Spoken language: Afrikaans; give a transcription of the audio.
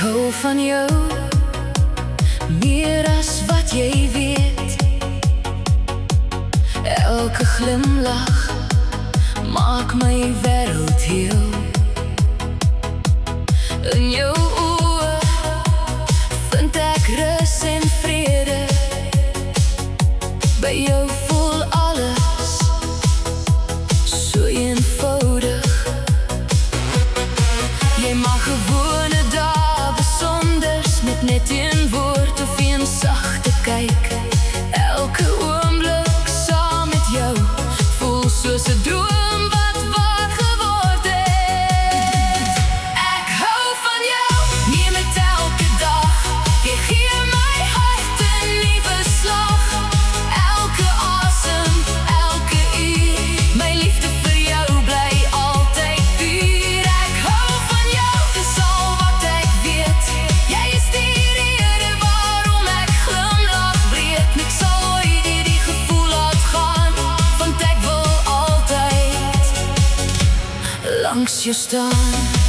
hou van jou, meer as wat jy weet. Elke glimlach maak my wêreld heel. In jou oë vind ek rus en vrede. By jou voel alles so eenvoudig. Jy mag gewone dae besonders met net een woord of een sagte kyk. Elke oomblik saam met jou voel soos 'n droom wat waar geword het. Ek hou van jou, nie met elke dag. Jy gee my hart 'n nuwe slag. Elke asem, elke uur, my liefde vir jou bly altyd puur. Ek hou van jou, dis al wat ek weet. Jy is die rede waarom ek glimlag breed. Ek sal ooit hierdie gevoel laat gaan, want ek wil altyd langs jou staan.